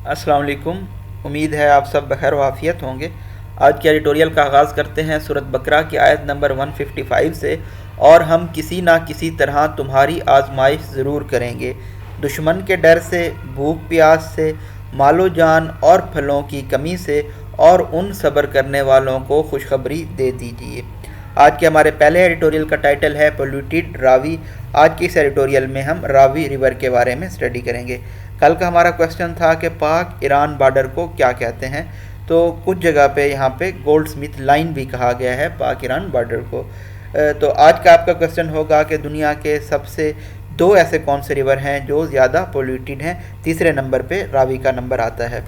السلام علیکم۔ امید ہے آپ سب بخیر و عافیت ہوں گے۔ آج کے ایڈیٹوریل کا آغاز کرتے ہیں سورۃ بقرہ کی آیت نمبر 155 سے۔ اور ہم کسی نہ کسی طرح تمہاری آزمائش ضرور کریں گے، دشمن کے ڈر سے، بھوک پیاس سے، مال و جان اور پھلوں کی کمی سے، اور ان صبر کرنے والوں کو خوشخبری دے دیجیے۔ آج کے ہمارے پہلے ایڈیٹوریل کا ٹائٹل ہے پولیوٹیڈ راوی۔ آج کی اس ایڈیٹوریل میں ہم راوی ریور کے بارے میں اسٹڈی کریں گے۔ کل کا ہمارا کوسچن تھا کہ پاک ایران بارڈر کو کیا کہتے ہیں، تو کچھ جگہ پہ یہاں پہ گولڈ سمتھ لائن بھی کہا گیا ہے پاک ایران بارڈر کو۔ تو آج کا آپ کا کوسچن ہوگا کہ دنیا کے سب سے دو ایسے کون سے ریور ہیں جو زیادہ پولیوٹیڈ ہیں۔ تیسرے نمبر پہ راوی کا نمبر آتا ہے۔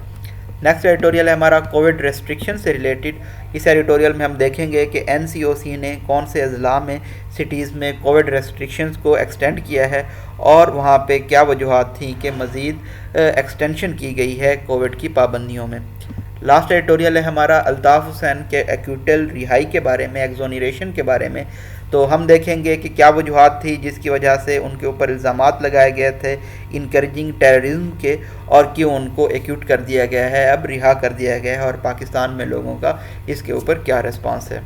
نیکسٹ ایڈیٹوریل ہے ہمارا کووڈ ریسٹرکشن سے ریلیٹڈ۔ اس ایڈیٹوریل میں ہم دیکھیں گے کہ NCOC نے کون سے اضلاع میں، سٹیز میں کووڈ ریسٹرکشنز کو ایکسٹینڈ کیا ہے، اور وہاں پہ کیا وجوہات تھیں کہ مزید ایکسٹینشن کی گئی ہے کووڈ کی پابندیوں میں۔ لاسٹ ایڈیٹوریل ہے ہمارا الطاف حسین کے ایکویٹل رہائی کے بارے میں، ایگزونیریشن کے بارے میں۔ تو ہم دیکھیں گے کہ کیا وجوہات تھی جس کی وجہ سے ان کے اوپر الزامات لگائے گئے تھے انکریجنگ ٹیررزم کے، اور کیوں ان کو ایکیوٹ کر دیا گیا ہے، اب رہا کر دیا گیا ہے، اور پاکستان میں لوگوں کا اس کے اوپر کیا ریسپانس ہے۔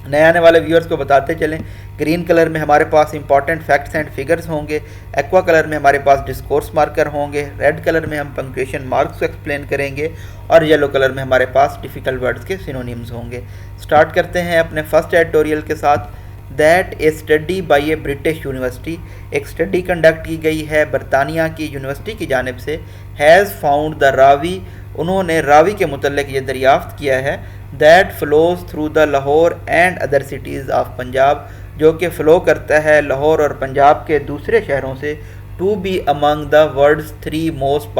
نئے آنے والے ویورز کو بتاتے چلیں، گرین کلر میں ہمارے پاس امپورٹنٹ فیکٹس اینڈ فگرز ہوں گے، ایکوا کلر میں ہمارے پاس ڈسکورس مارکر ہوں گے، ریڈ کلر میں ہم پنکچویشن مارکس کو ایکسپلین کریں گے، اور یلو کلر میں ہمارے پاس ڈیفیکلٹ ورڈز کے سینونیمز ہوں گے۔ سٹارٹ کرتے ہیں اپنے فرسٹ ایڈیٹوریل کے ساتھ۔ That a study by a British university, ایک اسٹڈی کنڈکٹ کی گئی ہے برطانیہ کی یونیورسٹی کی جانب سے، ہیز فاؤنڈ دا راوی، انہوں نے راوی کے متعلق یہ دریافت کیا ہے، that flows through the Lahore and other cities of Punjab, جو کہ فلو کرتا ہے لاہور اور پنجاب کے دوسرے شہروں سے، to be among the world's 3 most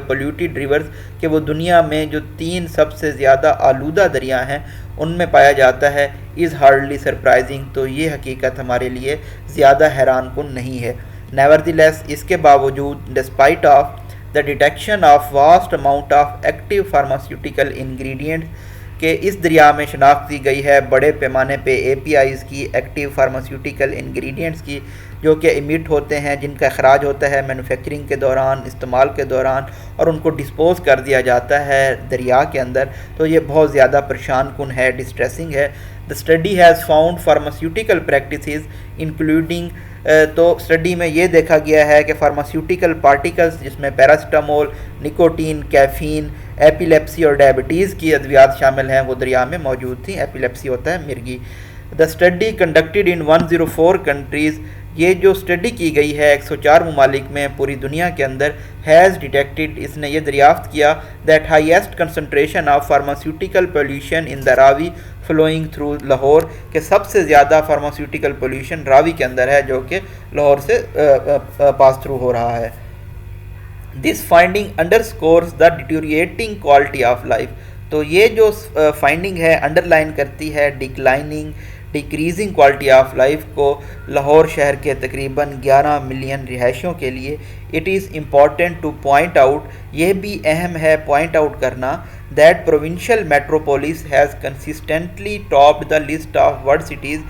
polluted rivers, کہ وہ دنیا میں جو 3 سب سے زیادہ آلودہ دریا ہیں ان میں پایا جاتا ہے، از ہارڈلی سرپرائزنگ، تو یہ حقیقت ہمارے لیے زیادہ حیران کن نہیں ہے۔ نیورتھلیس، اس کے باوجود، despite of the detection of vast amount of active pharmaceutical ingredients, کہ اس دریا میں شناخت کی گئی ہے بڑے پیمانے پہ APIs کی، ایکٹیو فارماسیوٹیکل انگریڈینٹس کی، جو کہ ایمٹ ہوتے ہیں، جن کا اخراج ہوتا ہے مینوفیکچرنگ کے دوران، استعمال کے دوران، اور ان کو ڈسپوز کر دیا جاتا ہے دریا کے اندر، تو یہ بہت زیادہ پریشان کن ہے، ڈسٹریسنگ ہے۔ The study has found pharmaceutical practices including, تو اسٹڈی میں یہ دیکھا گیا ہے کہ فارماسیوٹیکل پارٹیکلز، جس میں پیراسٹامول، نکوٹین، کیفین، ایپیلیپسی اور ڈائبٹیز کی ادویات شامل ہیں، وہ دریا میں موجود تھیں۔ ایپیلیپسی ہوتا ہے مرگی۔ The study conducted in 104 countries, یہ جو اسٹڈی کی گئی ہے 104 ممالک میں پوری دنیا کے اندر، ہیز ڈیٹیکٹیڈ، اس نے یہ دریافت کیا، that highest concentration of pharmaceutical pollution in the Ravi flowing through Lahore, کہ سب سے زیادہ فارماسیوٹیکل پولیوشن راوی کے اندر ہے، جو کہ لاہور سے پاس تھرو ہو رہا ہے۔ This finding underscores the deteriorating quality of life, تو یہ جو فائنڈنگ ہے انڈر لائن کرتی ہے ڈیکریزنگ کوالٹی آف لائف کو لاہور شہر کے تقریباً 11 ملین رہائشیوں کے لیے۔ It is important to point out, یہ بھی اہم ہے پوائنٹ آؤٹ کرنا، that provincial metropolis has consistently topped the list of world cities,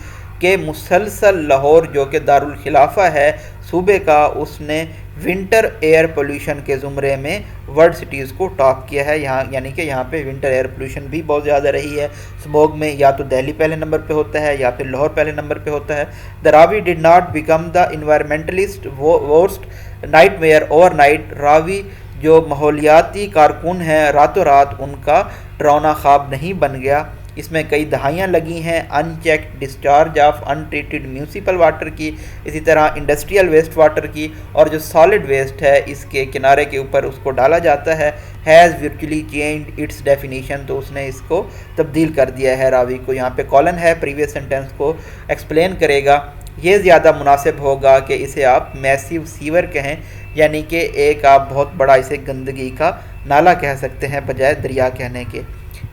کہ مسلسل لاہور جو کہ دارالخلافہ ہے صوبے کا، اس نے ونٹر ایئر پولیوشن کے زمرے میں ورلڈ سٹیز کو ٹاپ کیا ہے۔ یہاں یعنی کہ یہاں پہ ونٹر ایئر پولیوشن بھی بہت زیادہ رہی ہے۔ اسموگ میں یا تو دہلی پہلے نمبر پہ ہوتا ہے یا پھر لاہور پہلے نمبر پہ ہوتا ہے۔ The Ravi did not become the environmentalist worst nightmare overnight, Ravi جو ماحولیاتی کارکن ہیں راتوں رات ان کا ڈراؤنا خواب نہیں بن گیا۔ اس میں کئی دہائیاں لگی ہیں unchecked discharge of untreated municipal water کی، اسی طرح انڈسٹریل ویسٹ واٹر کی، اور جو سالڈ ویسٹ ہے اس کے کنارے کے اوپر اس کو ڈالا جاتا ہے، has virtually changed its definition, تو اس نے اس کو تبدیل کر دیا ہے راوی کو۔ یہاں پہ کالن ہے، پریویس سینٹینس کو ایکسپلین کرے گا۔ یہ زیادہ مناسب ہوگا کہ اسے آپ میسیو سیور کہیں، یعنی کہ ایک آپ بہت بڑا اسے گندگی کا نالا کہہ سکتے ہیں بجائے دریا کہنے کے۔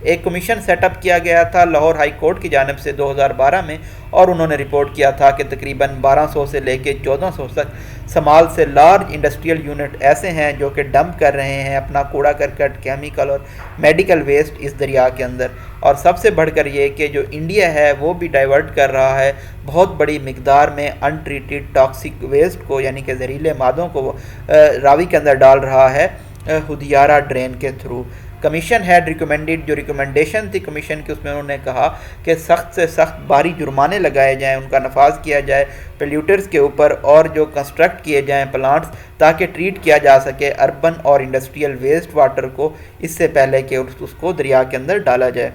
ایک کمیشن سیٹ اپ کیا گیا تھا لاہور ہائی کورٹ کی جانب سے 2012 میں، اور انہوں نے رپورٹ کیا تھا کہ تقریباً 1200 سے لے کے 1400 تک سمال سے لارج انڈسٹریل یونٹ ایسے ہیں جو کہ ڈمپ کر رہے ہیں اپنا کوڑا کرکٹ، کیمیکل اور میڈیکل ویسٹ اس دریا کے اندر، اور سب سے بڑھ کر یہ کہ جو انڈیا ہے وہ بھی ڈائیورٹ کر رہا ہے بہت بڑی مقدار میں ان ٹریٹڈ ٹاکسک ویسٹ کو، یعنی کہ زہریلے مادوں کو راوی کے اندر ڈال رہا ہے، ہدیارہ ڈرین کے تھرو. کمیشن ہیڈ ریکمینڈیڈ، جو ریکمنڈیشن تھی کمیشن کی، اس میں انہوں نے کہا کہ سخت سے سخت بھاری جرمانے لگائے جائیں، ان کا نفاذ کیا جائے پلیوٹرز کے اوپر، اور جو کنسٹرکٹ کیے جائیں پلانٹس تاکہ ٹریٹ کیا جا سکے اربن اور انڈسٹریل ویسٹ واٹر کو اس سے پہلے کہ اس کو دریا کے اندر ڈالا جائے.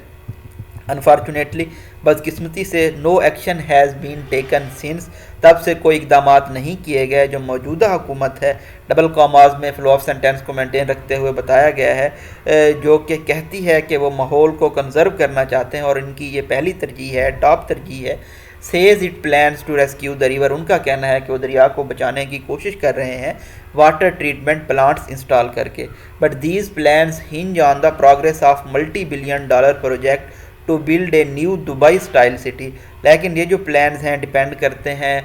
انفارچونیٹلی، بدقسمتی سے no action has been taken since, تب سے کوئی اقدامات نہیں کیے گئے. جو موجودہ حکومت ہے، ڈبل کاماز میں فلو آف سینٹینس کو مینٹین رکھتے ہوئے بتایا گیا ہے، جو کہ کہتی ہے کہ وہ ماحول کو کنزرو کرنا چاہتے ہیں اور ان کی یہ پہلی ترجیح ہے، ٹاپ ترجیح ہے. Says it plans to rescue the river, ان کا کہنا ہے کہ وہ دریا کو بچانے کی کوشش کر رہے ہیں واٹر ٹریٹمنٹ پلانٹس انسٹال کر کے. But these plans hinge on the progress of multi billion dollar project to build a new Dubai style city. لیکن یہ جو پلانز ہیں ڈیپینڈ کرتے ہیں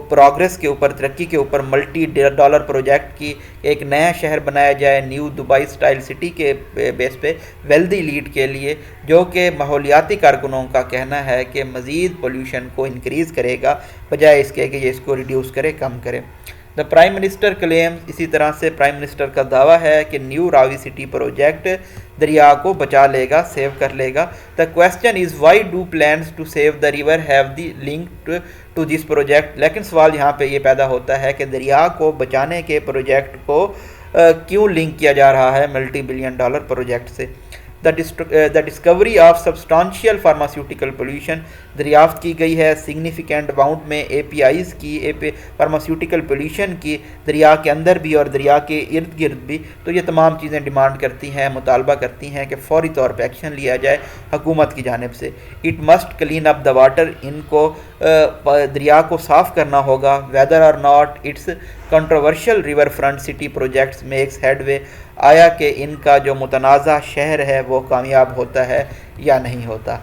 پروگریس کے اوپر، ترقی کے اوپر، ملٹی ڈالر پروجیکٹ کی. ایک نیا شہر بنایا جائے نیو دبئی اسٹائل سٹی کے بیس پہ ویلدی لیڈ کے لیے، جو کہ ماحولیاتی کارکنوں کا کہنا ہے کہ مزید پولیوشن کو انکریز کرے گا بجائے اس کے کہ یہ اس کو ریڈیوس کرے، کم کرے. دا پرائم منسٹر کلیمز، اسی طرح سے پرائم منسٹر کا دعویٰ ہے کہ نیو راوی سٹی پروجیکٹ دریا کو بچا لے گا، سیو کر لے گا. The question is why do plans to save the river have the link to this project. لیکن سوال یہاں پہ یہ پیدا ہوتا ہے کہ دریا کو بچانے کے پروجیکٹ کو کیوں لنک کیا جا رہا ہے ملٹی بلین ڈالر پروجیکٹ سے. The discovery of substantial pharmaceutical pollution, دریافت کی گئی ہے سگنیفیکینٹ اماؤنٹ میں اے پی آئیز کی، فارماسیوٹیکل پولیوشن کی، دریا کے اندر بھی اور دریا کے ارد گرد بھی. تو یہ تمام چیزیں ڈیمانڈ کرتی ہیں، مطالبہ کرتی ہیں کہ فوری طور پہ ایکشن لیا جائے حکومت کی جانب سے. It must clean up the water, ان کو دریا کو صاف کرنا ہوگا. Whether or not its controversial river front city projects makes headway, آیا کہ ان کا جو متنازع شہر ہے وہ کامیاب ہوتا ہے یا نہیں ہوتا.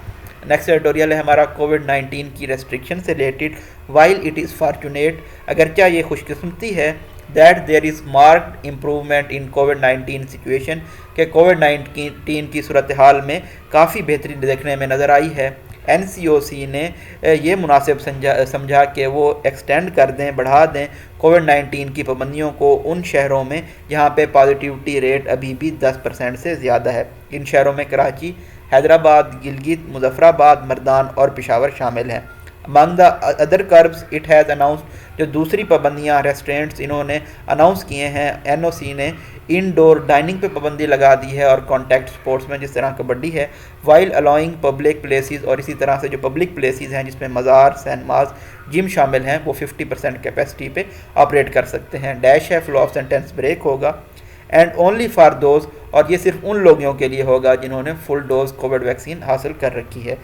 نیکسٹ ایڈیٹوریل ہے ہمارا کووڈ-19 کی ریسٹرکشن سے related. While it is fortunate, اگرچہ یہ خوش قسمتی ہے، that there is marked improvement in COVID-19 situation, کہ کووڈ-19 کی صورتحال میں کافی بہتری دیکھنے میں نظر آئی ہے. این سی او سی نے یہ مناسب سمجھا کہ وہ ایکسٹینڈ کر دیں، بڑھا دیں کووڈ-19 کی پابندیوں کو ان شہروں میں جہاں پہ پازیٹیوٹی ریٹ ابھی بھی 10% سے زیادہ ہے. ان شہروں میں کراچی، حیدرآباد، گلگت، مظفرآباد، مردان اور پشاور شامل ہیں. among the other curbs it has announced، جو دوسری پابندیاں ریسٹورینٹس انہوں نے اناؤنس کیے ہیں این او سی نے، انڈور ڈائننگ پہ پابندی لگا دی ہے اور کانٹیکٹ سپورٹس میں جس طرح کبڈی ہے. وائل الاؤنگ پبلک پلیسز، اور اسی طرح سے جو پبلک پلیسز ہیں جس میں مزار، سینماز، جم شامل ہیں، وہ 50% کیپیسٹی پہ آپریٹ کر سکتے ہیں. ڈیش ہے، فلو آف سینٹینس بریک ہوگا. اینڈ اونلی فار دوز، اور یہ صرف ان لوگوں کے لیے ہوگا جنہوں نے فل ڈوز کووڈ ویکسین حاصل کر رکھی ہے.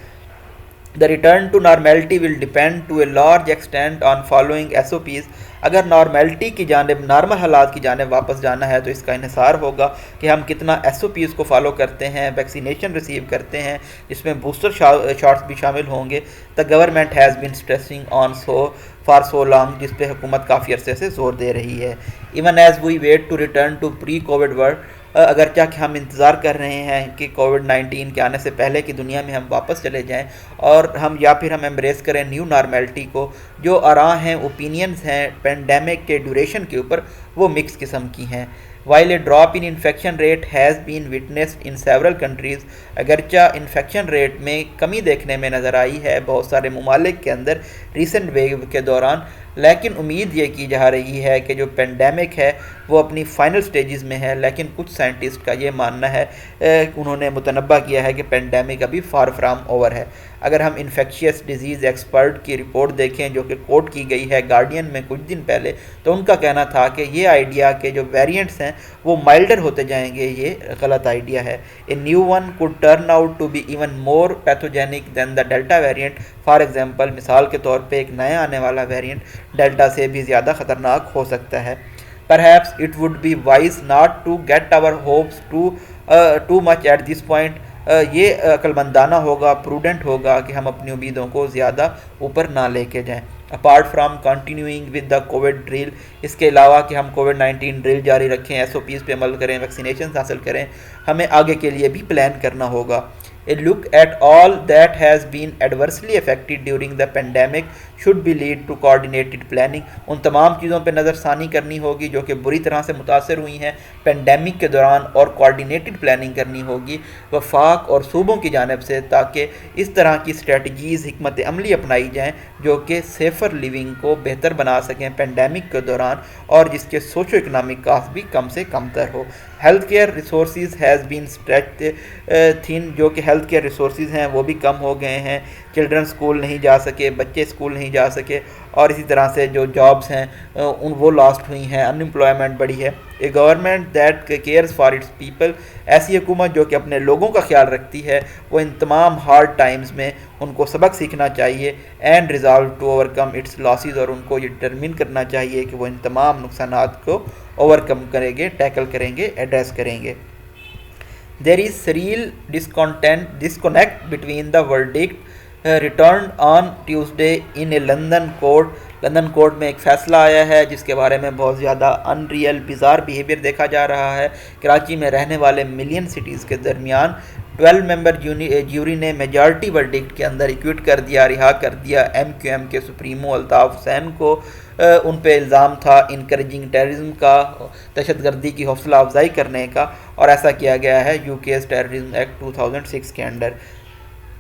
The return to normality will depend to a large extent on following SOPs. اگر نارملٹی کی جانب، نارمل حالات کی جانب واپس جانا ہے تو اس کا انحصار ہوگا کہ ہم کتنا SOPs کو فالو کرتے ہیں، ویکسینیشن ریسیو کرتے ہیں، جس میں بوسٹر شاٹس بھی شامل ہوں گے. The government has been stressing on for so long، جس پہ حکومت کافی عرصے سے زور دے رہی ہے. Even as we wait to return to pre-COVID world، اگرچہ کہ ہم انتظار کر رہے ہیں کہ کووڈ-19 کے آنے سے پہلے کی دنیا میں ہم واپس چلے جائیں اور ہم یا پھر ہم ایمبریس کریں نیو نارملٹی کو. جو آراء ہیں، اوپینینز ہیں پینڈیمک کے ڈیوریشن کے اوپر، وہ مکس قسم کی ہیں. While a drop in infection rate has been witnessed in several countries، اگرچہ انفیکشن ریٹ میں کمی دیکھنے میں نظر آئی ہے بہت سارے ممالک کے اندر ریسنٹ ویو کے دوران، لیکن امید یہ کی جا رہی ہے کہ جو پینڈیمک ہے وہ اپنی فائنل سٹیجز میں ہے. لیکن کچھ سائنٹسٹ کا یہ ماننا ہے، انہوں نے متنبہ کیا ہے کہ پینڈیمک ابھی فار فرام اوور ہے. اگر ہم انفیکشیس ڈیزیز ایکسپرٹ کی رپورٹ دیکھیں جو کہ کوٹ کی گئی ہے گارڈین میں کچھ دن پہلے، تو ان کا کہنا تھا کہ یہ آئیڈیا کہ جو ویریئنٹس ہیں وہ مائلڈر ہوتے جائیں گے، یہ غلط آئیڈیا ہے. A new one could turn out to be even more pathogenic than the delta variant. For example, مثال کے طور پہ ایک نیا آنے والا ویریئنٹ ڈیلٹا سے بھی زیادہ خطرناک ہو سکتا ہے. Perhaps it would be wise not to get our hopes too much at this point. یہ عقل مندانہ ہوگا، پروڈنٹ ہوگا کہ ہم اپنی امیدوں کو زیادہ اوپر نہ لے کے جائیں. Apart from continuing with the covid drill, اس کے علاوہ کہ ہم کووڈ-19 ڈرل جاری رکھیں، SOPs پہ عمل کریں، ویکسینیشنز حاصل کریں، ہمیں آگے کے لیے بھی پلان کرنا ہوگا. A look at all that has been adversely affected during the pandemic should be lead to coordinated planning. ان تمام چیزوں پہ نظر ثانی کرنی ہوگی جو کہ بری طرح سے متاثر ہوئی ہیں پینڈیمک کے دوران، اور کوارڈینیٹڈ پلاننگ کرنی ہوگی وفاق اور صوبوں کی جانب سے، تاکہ اس طرح کی اسٹریٹجیز، حکمت عملی اپنائی جائیں جو کہ سیفر لیونگ کو بہتر بنا سکیں پینڈیمک کے دوران، اور جس کے سوشو اکنامک کاسٹ بھی کم سے کم تر ہو. Health care resources has been stretched thin, جو کہ ہیلتھ کیئر ریسورسز ہیں وہ بھی کم ہو گئے ہیں. چلڈرن اسکول نہیں جا سکے، بچے اسکول نہیں جا سکے، اور اسی طرح سے جو جابس ہیں وہ لاسٹ ہوئی ہیں، انمپلائمنٹ بڑھی ہے. A government that cares for its people, ایسی حکومت جو کہ اپنے لوگوں کا خیال رکھتی ہے، وہ ان تمام ہارڈ ٹائمز میں ان کو سبق سیکھنا چاہیے. And resolve to overcome its losses, اور ان کو یہ ڈٹرمن کرنا چاہیے کہ وہ ان تمام نقصانات کو اوور کم کریں گے، ٹیکل کریں گے، ایڈریس کریں گے. There is surreal disconnect between the verdict returned on Tuesday in a London court. London court میں ایک فیصلہ آیا ہے جس کے بارے میں بہت زیادہ انریل بیزار بیہیویئر دیکھا جا رہا ہے. کراچی میں رہنے والے ملین سٹیز کے درمیان 12 ممبر جیوری نے میجارٹی ورڈکٹ کے اندر ایکویٹ کر دیا، رہا کر دیا ایم کیو ایم کے سپریمو الطاف حسین کو. ان پہ الزام تھا انکریجنگ ٹیررزم کا، دہشت گردی کی حوصلہ افزائی کرنے کا، اور ایسا کیا گیا ہے UK's ٹیررزم ایکٹ 2006 کے انڈر.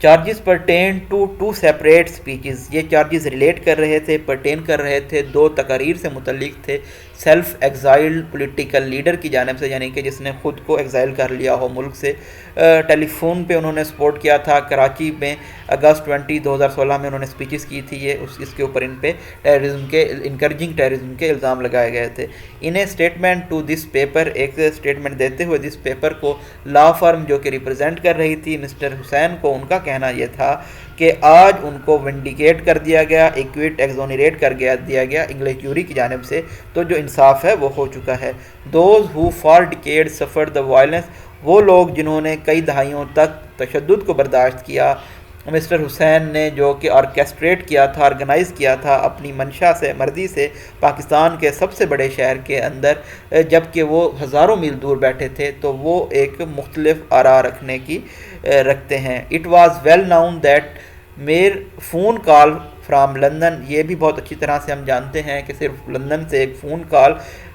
Charges pertain to 2 separate speeches, یہ چارجز ریلیٹ کر رہے تھے، پرٹین کر رہے تھے 2 تقاریر سے متعلق تھے. سیلف ایگزائلڈ پولیٹیکل لیڈر کی جانب سے، یعنی کہ جس نے خود کو ایگزائل کر لیا ہو ملک سے، ٹیلی فون پہ انہوں نے سپورٹ کیا تھا. کراچی میں اگست 20 2016 میں انہوں نے اسپیچز کی تھی. یہ اس کے اوپر ان پہ ٹیررزم کے انکریجنگ ٹیررزم کے الزام لگائے گئے تھے. انہیں اسٹیٹمنٹ ٹو دس پیپر، ایک اسٹیٹمنٹ دیتے ہوئے دس پیپر کو لا فرم جو کہ ریپرزینٹ کر رہی تھی مسٹر حسین کو، ان کا کہنا یہ تھا کہ آج ان کو ونڈیکیٹ کر دیا گیا، ایکویٹ ایگزونیریٹ کر دیا گیا انگلش جوری کی جانب سے، تو جو انصاف ہے وہ ہو چکا ہے. دوز ہو فار ڈیکیڈ سفر دا وائلنس، وہ لوگ جنہوں نے کئی دہائیوں تک تشدد کو برداشت کیا. مسٹر حسین نے جو کہ آرکیسٹریٹ کیا تھا، آرگنائز کیا تھا اپنی منشا سے، مرضی سے، پاکستان کے سب سے بڑے شہر کے اندر، جبکہ وہ ہزاروں میل دور بیٹھے تھے، تو وہ ایک مختلف آراء رکھتے ہیں. It was well known that میر فون کال فرام لندن، یہ بھی بہت اچھی طرح سے ہم جانتے ہیں کہ صرف لندن سے ایک فون کال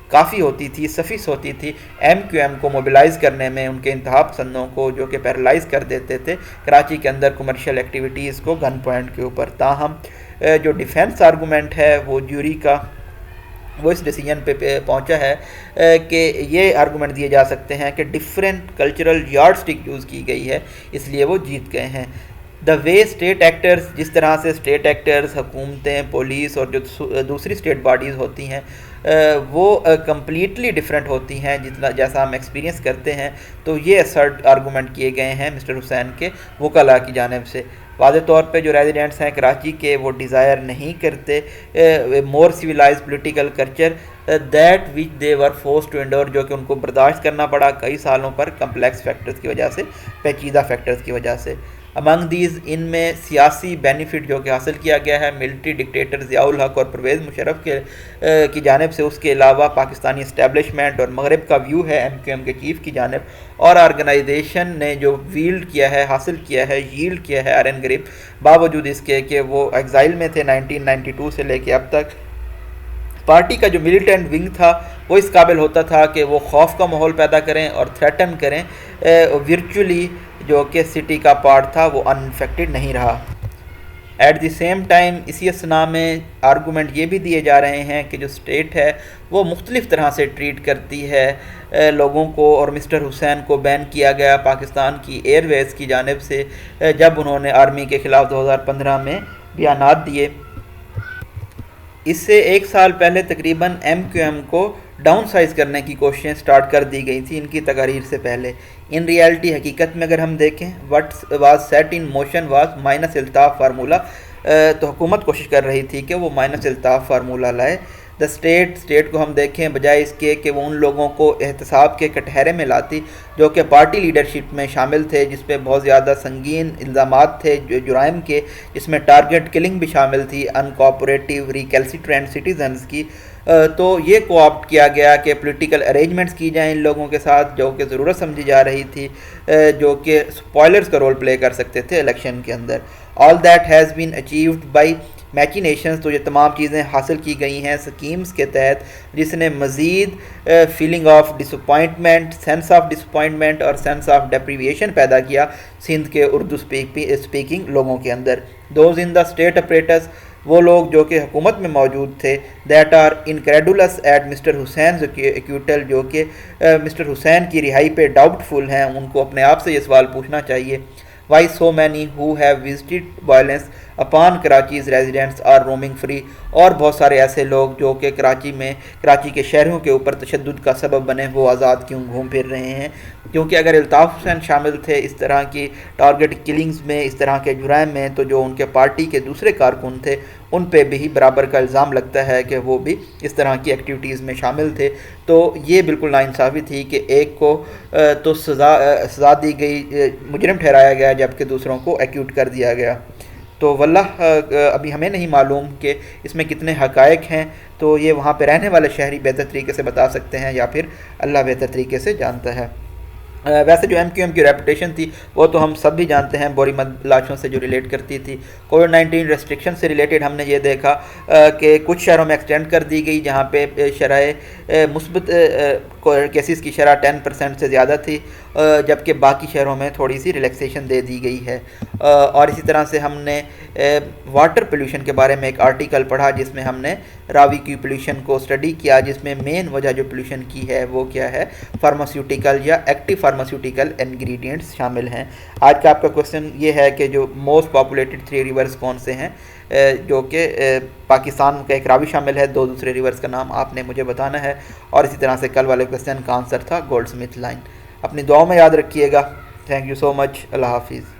کافی ہوتی تھی، سفیس ہوتی تھی ایم کیو ایم کو موبلائز کرنے میں، ان کے انتہا پسندوں کو جو کہ پیرالائز کر دیتے تھے کراچی کے اندر کمرشل ایکٹیویٹیز کو گن پوائنٹ کے اوپر. تاہم جو ڈیفینس آرگومنٹ ہے وہ جیوری کا، وہ اس ڈیسیجن پہ پہنچا ہے کہ یہ آرگومنٹ دیے جا سکتے ہیں کہ different cultural yardstick use کی گئی ہے، اس لیے وہ جیت گئے ہیں. دا وے اسٹیٹ ایکٹرز، جس طرح سے اسٹیٹ ایکٹرز، حکومتیں، پولیس اور جو دوسری اسٹیٹ باڈیز ہوتی ہیں وہ کمپلیٹلی ڈفرینٹ ہوتی ہیں جیسا ہم ایکسپیرینس کرتے ہیں. تو یہ اسرٹ آرگومنٹ کیے گئے ہیں مسٹر حسین کے وکلاء کی جانب سے. واضح طور پہ جو ریزیڈنٹس ہیں کراچی کے وہ ڈیزائر نہیں کرتے more civilised political culture that which they were forced to endure, جو کہ ان کو برداشت کرنا پڑا کئی سالوں پر کمپلیکس فیکٹرز کی وجہ سے، پیچیدہ فیکٹرز کی وجہ سے. امنگ دیز، ان میں سیاسی بینیفٹ جو کہ حاصل کیا گیا ہے ملٹری ڈکٹیٹر ضیاء الحق اور پرویز مشرف کی جانب سے، اس کے علاوہ پاکستانی اسٹیبلشمنٹ اور مغرب کا ویو ہے ایم کیو ایم کے چیف کی جانب، اور آرگنائزیشن نے جو ویلڈ کیا ہے، حاصل کیا ہے، ییلڈ کیا ہے آرن گریب، باوجود اس کے کہ وہ ایگزائل میں تھے 1992 سے لے کے اب تک. پارٹی کا جو ملیٹنٹ ونگ تھا وہ اس قابل ہوتا تھا کہ وہ خوف کا ماحول پیدا کریں اور تھریٹن کریں. ورچولی جو کہ سٹی کا پارٹ تھا وہ انفیکٹڈ نہیں رہا. ایٹ دی سیم ٹائم اسی اسنا میں آرگومنٹ یہ بھی دیے جا رہے ہیں کہ جو اسٹیٹ ہے وہ مختلف طرح سے ٹریٹ کرتی ہے لوگوں کو، اور مسٹر حسین کو بین کیا گیا پاکستان کی ایئر ویز کی جانب سے جب انہوں نے آرمی کے خلاف 2015 میں بیانات دیے. اس سے 1 سال پہلے تقریباً ایم کیو ایم کو ڈاؤن سائز کرنے کی کوششیں سٹارٹ کر دی گئی تھی ان کی تقاریر سے پہلے. ان ریالٹی حقیقت میں اگر ہم دیکھیں what was set in motion was minus Altaf formula, تو حکومت کوشش کر رہی تھی کہ وہ مائنس الطاف فارمولہ لائے. دا اسٹیٹ کو ہم دیکھیں بجائے اس کے کہ وہ ان لوگوں کو احتساب کے کٹہرے میں لاتی جو کہ پارٹی لیڈرشپ میں شامل تھے، جس پہ بہت زیادہ سنگین الزامات تھے جرائم کے، جس میں ٹارگٹ کلنگ بھی شامل تھی ان کوآپریٹیو ریکیلسیٹرینٹ سٹیزنز کی. تو یہ کو آپٹ کیا گیا کہ پولیٹیکل ارینجمنٹس کی جائیں ان لوگوں کے ساتھ جو کہ ضرورت سمجھی جا رہی تھی، جو کہ سپوائلرز کا رول پلے کر سکتے تھے الیکشن کے اندر. All that has been achieved by machinations. تو یہ تمام چیزیں حاصل کی گئی ہیں سکیمز کے تحت، جس نے مزید feeling of disappointment, sense of disappointment اور سینس آف ڈیپریویشن پیدا کیا سندھ کے اردو اسپیکنگ لوگوں کے اندر. Those in the state apparatus, وہ لوگ جو کہ حکومت میں موجود تھے، that are incredulous at mister Hussain acquittal, جو کہ مسٹر حسین کی رہائی پہ ڈاؤٹ فل ہیں، ان کو اپنے آپ سے یہ سوال پوچھنا چاہیے. Why so many who have visited violence upon Karachi's residents are roaming free, اور بہت سارے ایسے لوگ جو کہ کراچی کے شہریوں کے اوپر تشدد کا سبب بنے، وہ آزاد کیوں گھوم پھر رہے ہیں؟ کیونکہ اگر الطاف حسین شامل تھے اس طرح کی ٹارگٹ کلنگز میں، اس طرح کے جرائم میں، تو جو ان کے پارٹی کے دوسرے کارکن تھے ان پہ بھی برابر کا الزام لگتا ہے کہ وہ بھی اس طرح کی ایکٹیویٹیز میں شامل تھے. تو یہ بالکل ناانصافی تھی کہ ایک کو تو سزا دی گئی، مجرم ٹھہرایا گیا، جبکہ دوسروں کو ایکیوٹ کر دیا گیا. تو واللہ ابھی ہمیں نہیں معلوم کہ اس میں کتنے حقائق ہیں، تو یہ وہاں پہ رہنے والے شہری بہتر طریقے سے بتا سکتے ہیں یا پھر اللہ بہتر طریقے سے جانتا ہے. ویسے جو ایم کی ریپوٹیشن تھی وہ تو ہم سب بھی جانتے ہیں، بوری مد لاشوں سے جو ریلیٹ کرتی تھی. کووڈ-19 ریسٹرکشن سے ریلیٹڈ ہم نے یہ دیکھا کہ کچھ شہروں میں ایکسٹینڈ کر دی گئی جہاں پہ شرح مثبت کیسز کی شرح 10% سے زیادہ تھی، جبکہ باقی شہروں میں تھوڑی سی ریلیکسیشن دے دی گئی ہے. اور اسی طرح سے ہم نے واٹر پولیوشن کے بارے میں ایک آرٹیکل پڑھا جس میں ہم نے راوی کی پولیوشن کو اسٹڈی کیا، جس میں مین وجہ جو پولیوشن کی ہے وہ کیا ہے، فارماسیوٹیکل یا ایکٹیو فارماسیوٹیکل انگریڈینٹس شامل ہیں. آج کا آپ کا کوسچن یہ ہے کہ جو موسٹ پاپولیٹڈ 3 ریورز کون سے ہیں، جو کہ پاکستان کا ایک راوی شامل ہے، 2 دوسرے ریورز کا نام آپ نے مجھے بتانا ہے. اور اسی طرح سے کل والے کوسچن کا آنسر تھا گولڈ سمتھ لائن. اپنی دعاؤں میں یاد رکھیے گا. تھینک یو سو مچ. اللہ حافظ.